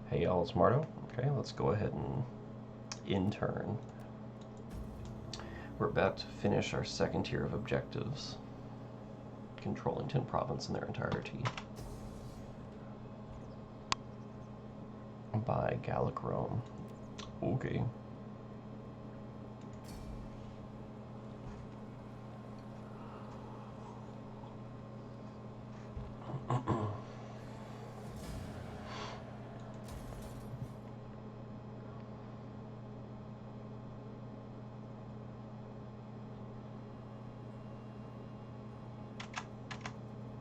Hey y'all, it's Marto. Okay, let's go ahead and intern. We're about to finish our second tier of objectives, controlling 10 province in their entirety by Gallic Rome. Okay.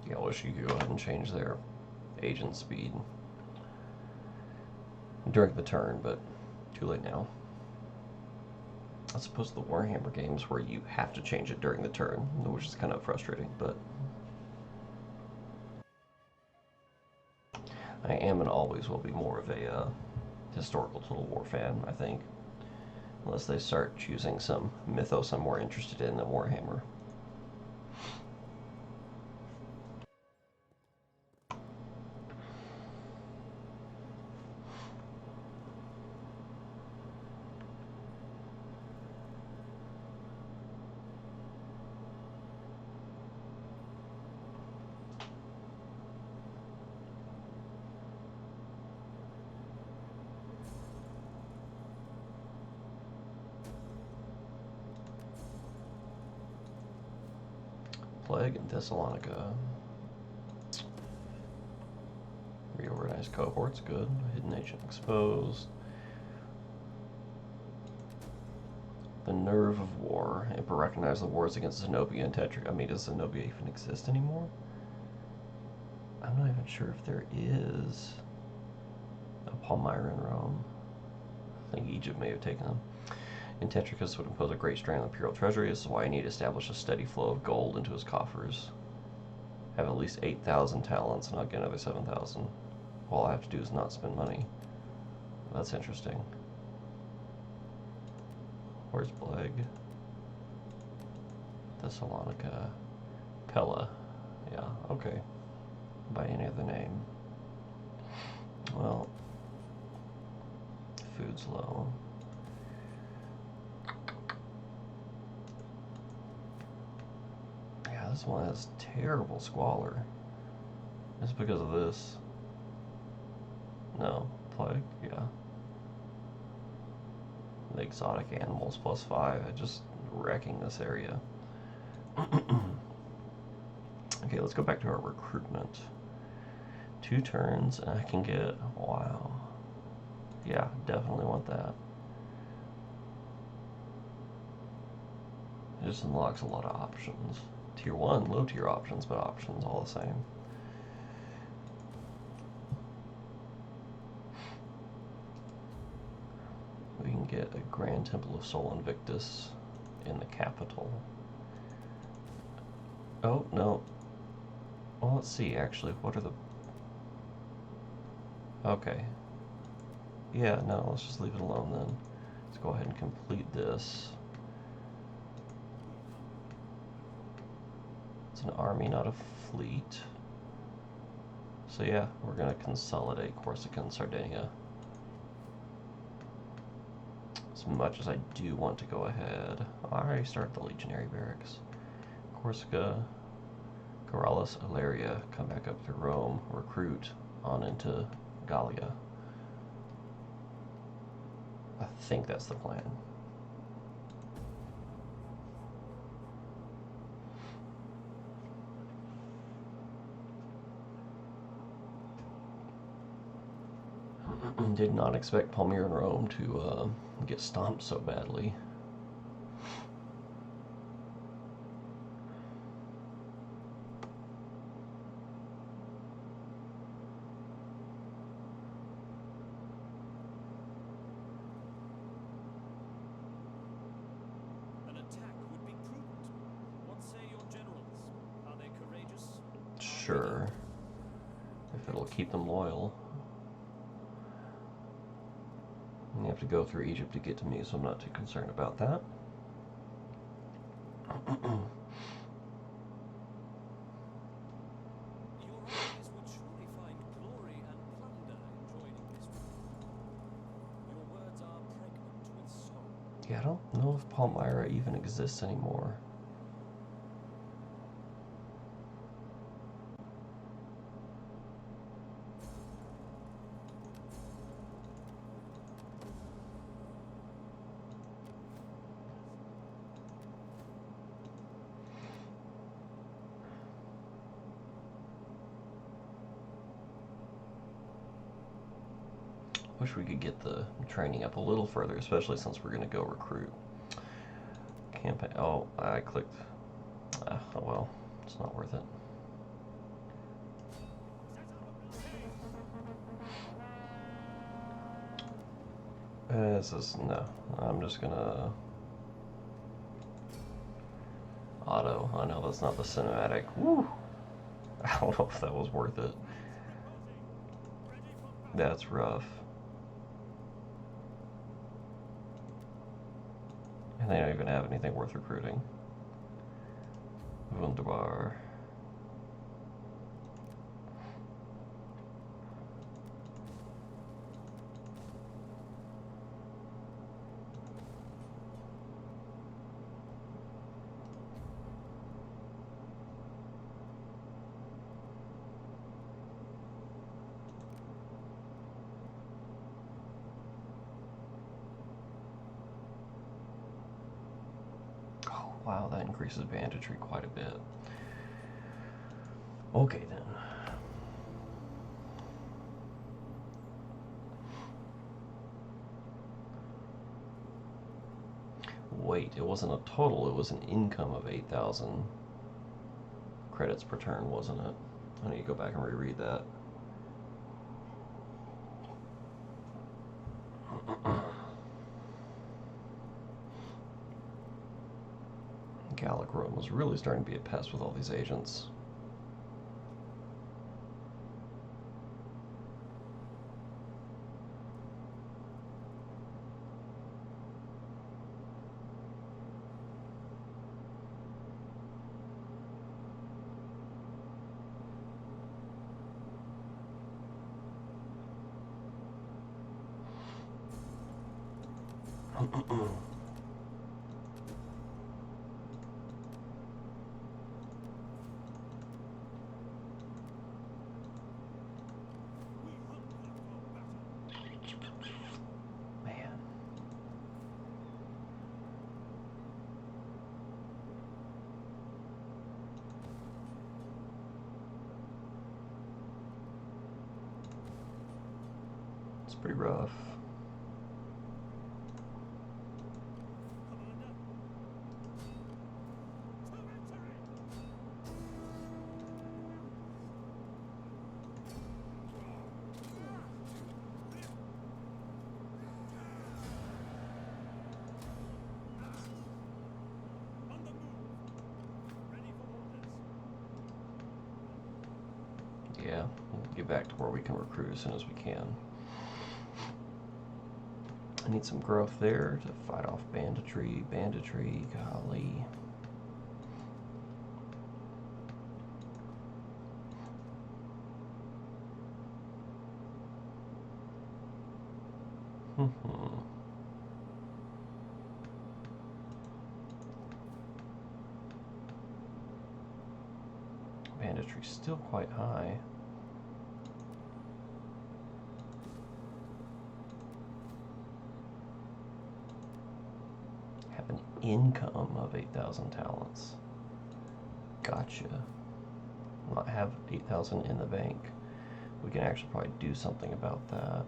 Yeah, I wish you could go ahead and change their agent speed during the turn, but too late now. I suppose the Warhammer games where you have to change it during the turn, which is kind of frustrating, but I am and always will be more of a historical Total War fan, I think. Unless they start choosing some mythos I'm more interested in than Warhammer. Plague in Thessalonica. Reorganized cohorts, good. Hidden agent exposed. The nerve of war. Emperor recognized the wars against Zenobia and Tetric. I mean, does Zenobia even exist anymore? I'm not even sure if there is a Palmyra in Rome. I think Egypt may have taken them. And Tetricus would impose a great strain on the imperial treasury. This is why I need to establish a steady flow of gold into his coffers. Have at least 8,000 talents, and I'll get another 7,000. All I have to do is not spend money. That's interesting. Where's Bleg? Thessalonica. Pella. Yeah, okay. By any other name. Well, food's low. Yeah, this one has terrible squalor. It's because of this. No, plague, yeah. The exotic animals +5. I just wrecking this area. Okay, let's go back to our recruitment. 2 turns, and I can get, wow. Yeah, definitely want that. It just unlocks a lot of options. Tier 1, low tier options, but options all the same. We can get a Grand Temple of Sol Invictus in the capital. Oh, no. Well, let's see, actually, what are the... Okay. Yeah, no, let's just leave it alone then. Let's go ahead and complete this. It's an army, not a fleet. So yeah, we're going to consolidate Corsica and Sardinia. As much as I do want to go ahead. I already started the Legionary Barracks. Corsica, Corrales, Ilaria, come back up to Rome, recruit on into Gallia. I think that's the plan. Did not expect Palmyra and Rome to get stomped so badly. An attack would be prudent. What say your generals? Are they courageous? Sure. If it'll keep them loyal. And you have to go through Egypt to get to me, so I'm not too concerned about that. Your armies would surely find glory and plunder in joining this war. Yeah, I don't know if Palmyra even exists anymore. Wish we could get the training up a little further, especially since we're going to go recruit. Campaign. Oh, I clicked. Oh well, it's not worth it. This is no. I'm just gonna auto. I know that's not the cinematic. Woo! I don't know if that was worth it. That's rough. And they don't even have anything worth recruiting. Wunderbar. Oh, wow, that increases banditry quite a bit. Okay, then. Wait, it wasn't a total, it was an income of 8,000 credits per turn, wasn't it? I need to go back and reread that. Gallic Rome was really starting to be a pest with all these agents. Man. It's pretty rough. Yeah, we'll get back to where we can recruit as soon as we can. I need some growth there to fight off banditry. Banditry, golly. Banditry's still quite high. Have an income of 8,000 talents. Gotcha. Not have 8,000 in the bank. We can actually probably do something about that.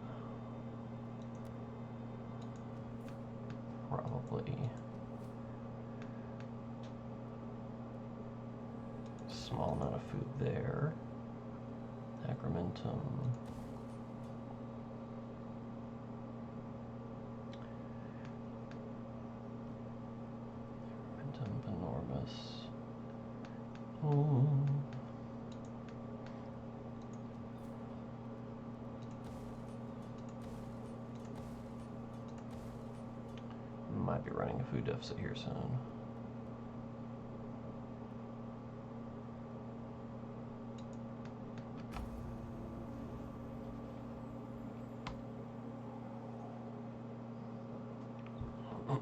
Probably. Small amount of food there. Sacramentum. Sacramentum enormous. Might be running a food deficit here soon. I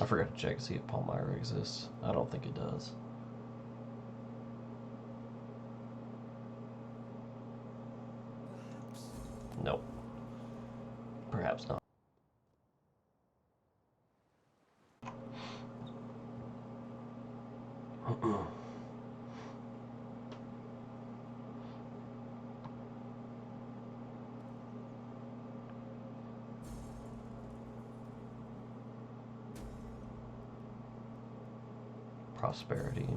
forgot to check to see if Palmyra exists. I don't think it does. Perhaps. Nope. Perhaps not. Prosperity.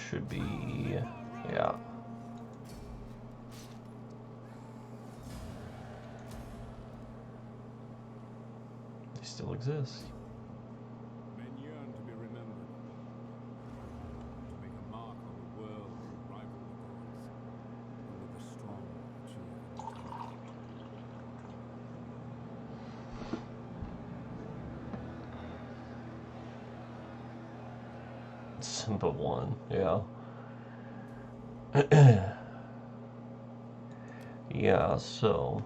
Should be, yeah. They still exist. Men yearn to be remembered, to make a mark on the world and rival the gods. Only the strong achieve immortality. Simba 1, yeah. Yeah, so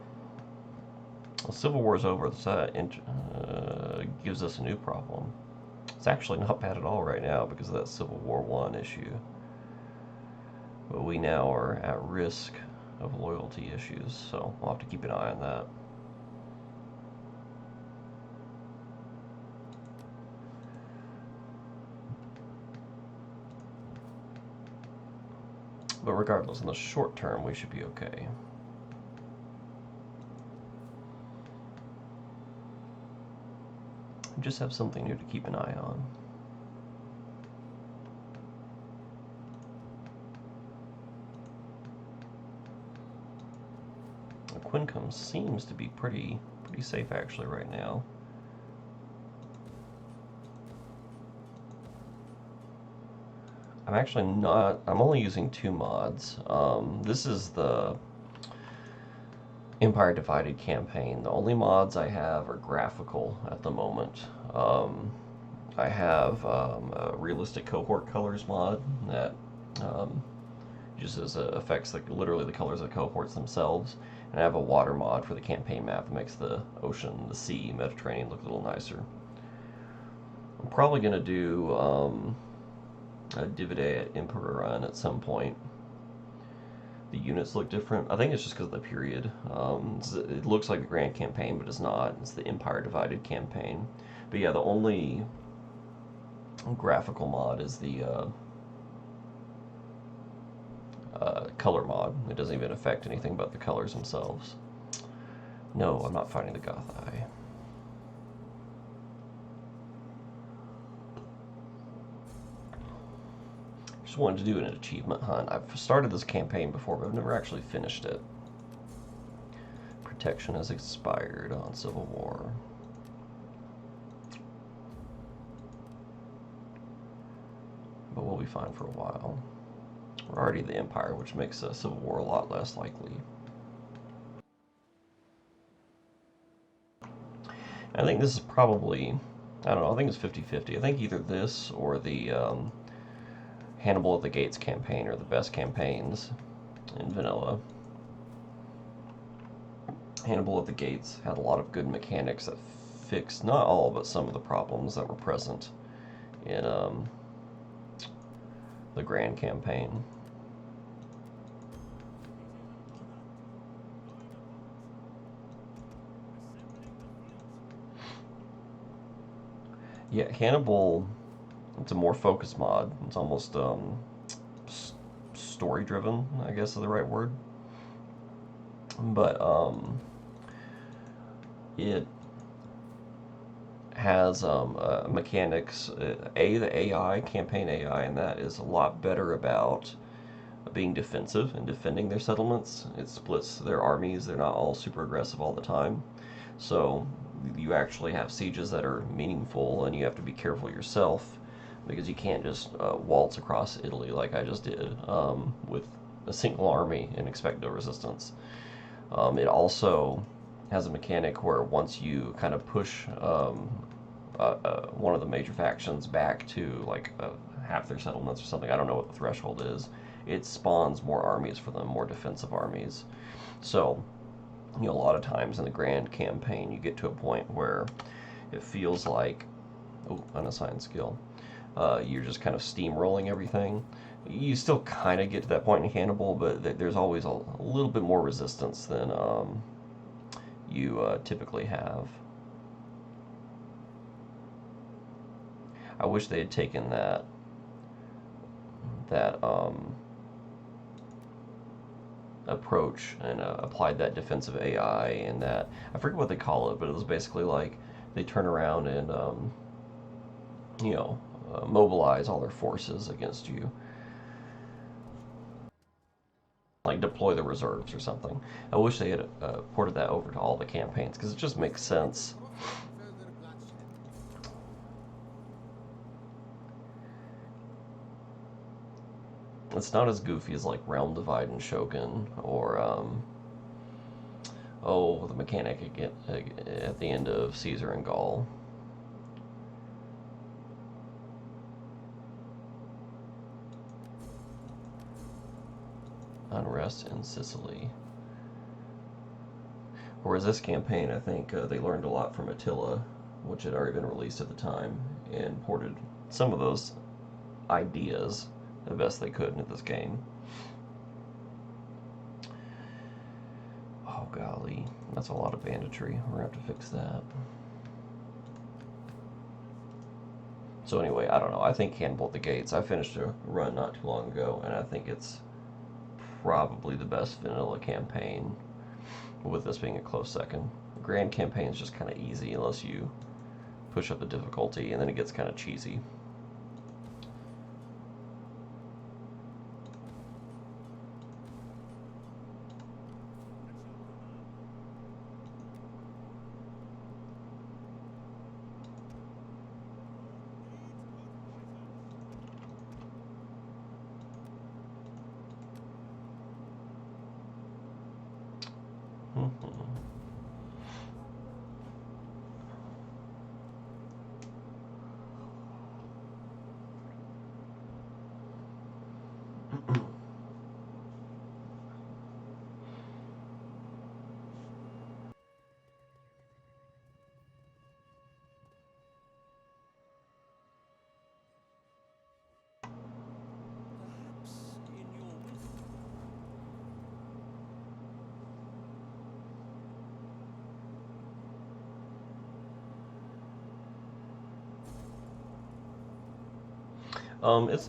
the Civil War's over. That gives us a new problem. It's actually not bad at all right now because of that Civil War 1 issue. But we now are at risk of loyalty issues, so we'll have to keep an eye on that. But regardless, in the short term, we should be okay. We just have something new to keep an eye on. Quincombe seems to be pretty safe actually right now. I'm actually not. I'm only using 2 mods. This is the Empire Divided campaign. The only mods I have are graphical at the moment. I have a realistic cohort colors mod that uses affects literally the colors of the cohorts themselves, and I have a water mod for the campaign map that makes the ocean, the sea, Mediterranean look a little nicer. I'm probably gonna do a Divide at Emperor run at some point. The units look different. I think it's just because of the period. It looks like the Grand Campaign, but it's not. It's the Empire Divided campaign. But yeah, the only graphical mod is the color mod. It doesn't even affect anything but the colors themselves. No, I'm not fighting the Goth Eye. Just wanted to do an achievement hunt. I've started this campaign before, but I've never actually finished it. Protection has expired on Civil War. But we'll be fine for a while. We're already the Empire, which makes Civil War a lot less likely. I think this is probably, I don't know, I think it's 50-50. I think either this or the Hannibal at the Gates campaign are the best campaigns in vanilla. Hannibal at the Gates had a lot of good mechanics that fixed not all, but some of the problems that were present in the Grand Campaign. Yeah, Hannibal, it's a more focused mod. It's almost story driven, I guess is the right word. But it has mechanics. The AI, campaign AI, and that is a lot better about being defensive and defending their settlements. It splits their armies. They're not all super aggressive all the time. So you actually have sieges that are meaningful, and you have to be careful yourself because you can't just waltz across Italy like I just did with a single army and expect no resistance. It also has a mechanic where once you kind of push one of the major factions back to like half their settlements or something, I don't know what the threshold is, it spawns more armies for them, more defensive armies. So, a lot of times in the grand campaign, you get to a point where it feels like, oh, unassigned skill, you're just kind of steamrolling everything. You still kind of get to that point in Hannibal, but there's always a little bit more resistance than you typically have. I wish they had taken that approach and applied that defensive AI and that, I forget what they call it, but it was basically like they turn around and mobilize all their forces against you, like deploy the reserves or something. I wish they had ported that over to all the campaigns because it just makes sense. It's not as goofy as like Realm Divide and Shogun or the mechanic at the end of Caesar and Gaul. Unrest in Sicily. Whereas this campaign, I think they learned a lot from Attila, which had already been released at the time, and ported some of those ideas the best they could into this game. Oh golly, that's a lot of banditry. We're gonna have to fix that. So anyway, I don't know. I think Hannibal at the Gates. I finished a run not too long ago, and I think it's probably the best vanilla campaign, with this being a close second. The Grand campaign is just kind of easy unless you push up the difficulty, and then it gets kind of cheesy.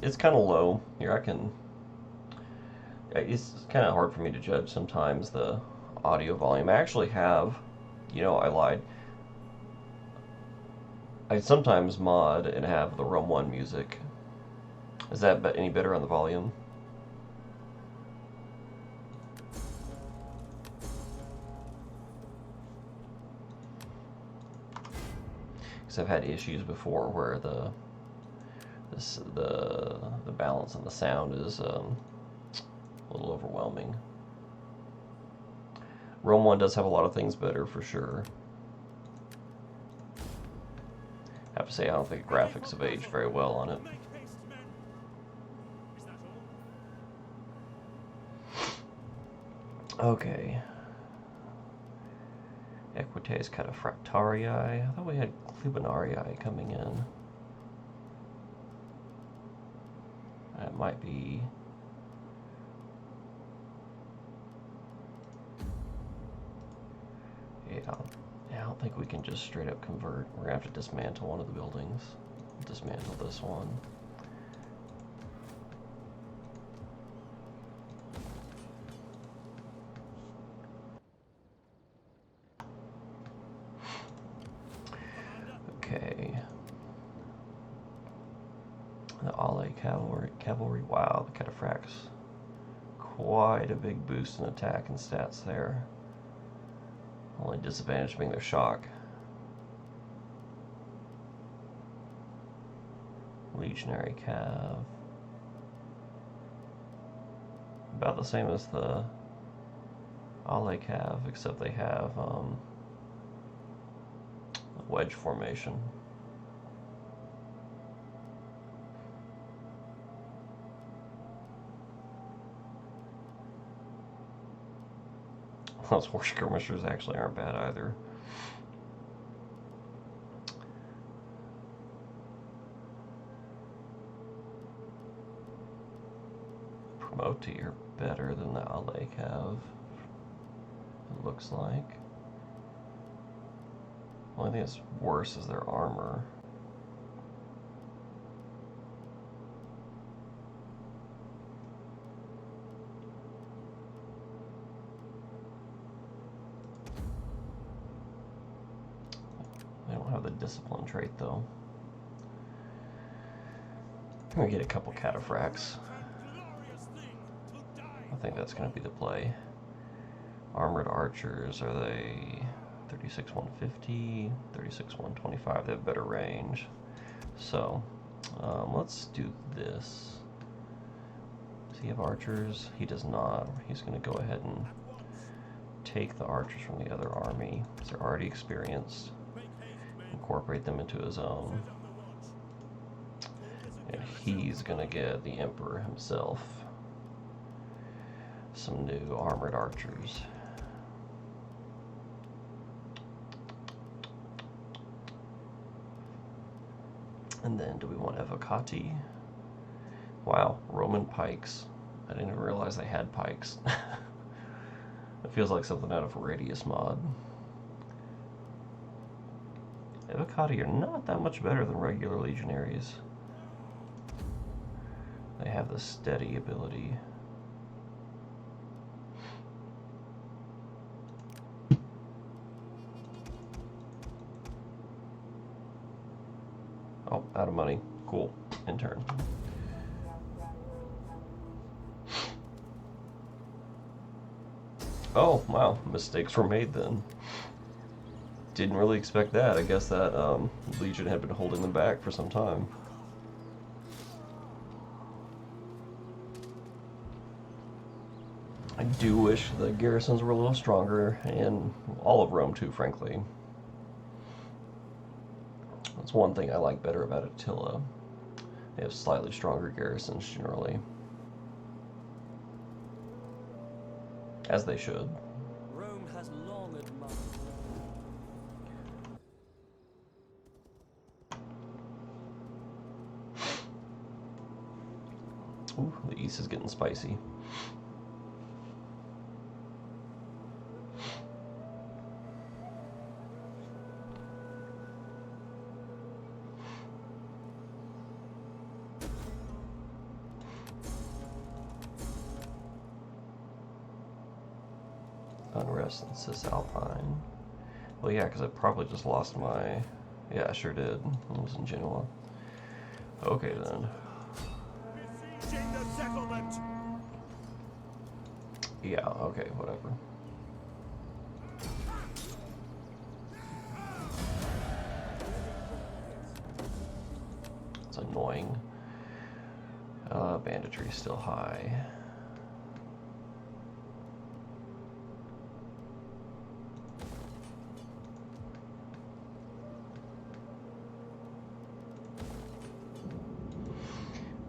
It's kind of low here. It's kind of hard for me to judge sometimes the audio volume. I actually have, I lied. I sometimes mod and have the Rome 1 music. Is that any better on the volume? Because I've had issues before where the balance on the sound is a little overwhelming. Rome 1 does have a lot of things better for sure. I have to say, I don't think the graphics have aged very well on it. Okay. Equites Cataphractarii. I thought we had Clubinarii coming in. That might be... Yeah, I don't think we can just straight up convert. We're going to have to dismantle one of the buildings. Dismantle this one. Okay. The Ale cavalry. Wow, the cataphracts. Quite a big boost in attack and stats there. Only disadvantage being their shock. Legionary cav. About the same as the Ale cav, except they have wedge formation. Those horse skirmishers actually aren't bad either. Promoti are better than the Ale cav, it looks like. The only thing that's worse is their armor. They don't have the discipline trait though. I'm gonna get a couple cataphracts. I think that's gonna be the play. Armored archers, are they 36 150, 36 125? They have better range. So let's do this. Does he have archers? He does not. He's going to go ahead and take the archers from the other army because they're already experienced. Incorporate them into his own. And he's going to get the Emperor himself some new armored archers. And then, do we want Evocati? Wow, Roman pikes. I didn't even realize they had pikes. It feels like something out of a Radius mod. Evocati are not that much better than regular legionaries. They have the steady ability. Oh, out of money. Cool. In turn. Oh, wow. Mistakes were made then. Didn't really expect that. I guess that Legion had been holding them back for some time. I do wish the garrisons were a little stronger, and all of Rome too, frankly. That's one thing I like better about Attila. They have slightly stronger garrisons generally. As they should. Rome has long admired. Ooh, the east is getting spicy. Unrest in Cisalpine. Well, yeah, because I probably just lost my... Yeah, I sure did. I was in Genoa. Okay, then. Besieging the settlement. Yeah, okay, whatever. It's annoying. Banditry is still high.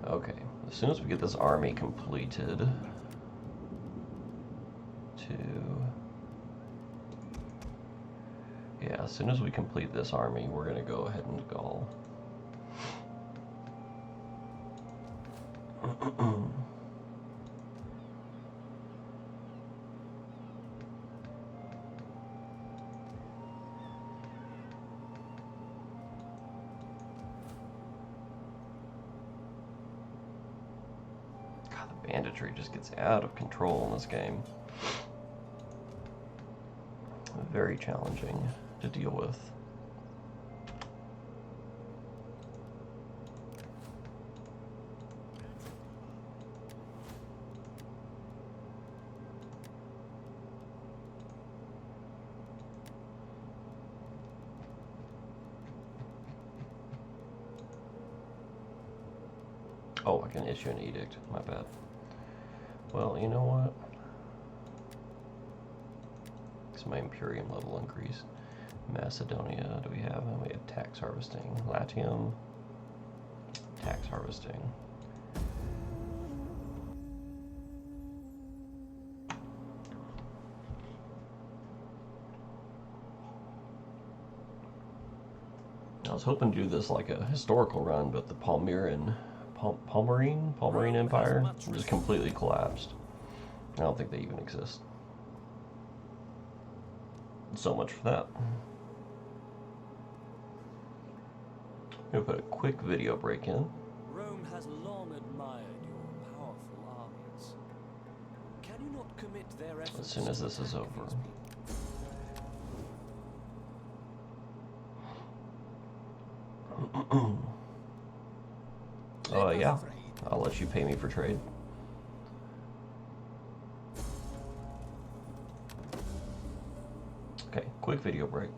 Okay, as soon as we get this army completed, yeah, as soon as we complete this army, we're going to go ahead and Gaul. God, the banditry just gets out of control in this game. Very challenging to deal with. Oh, I can issue an edict. My bad. Well, you know what? Because my Imperium level increased. Macedonia, do we have? We have tax harvesting. Latium, tax harvesting. I was hoping to do this like a historical run, but the Palmyrene Empire just completely collapsed. I don't think they even exist. So much for that. I'm gonna put a quick video break in. Rome has long admired your powerful armies. Can you not commit their efforts As soon as this is over. Yeah, I'll let you pay me for trade. Okay, quick video break.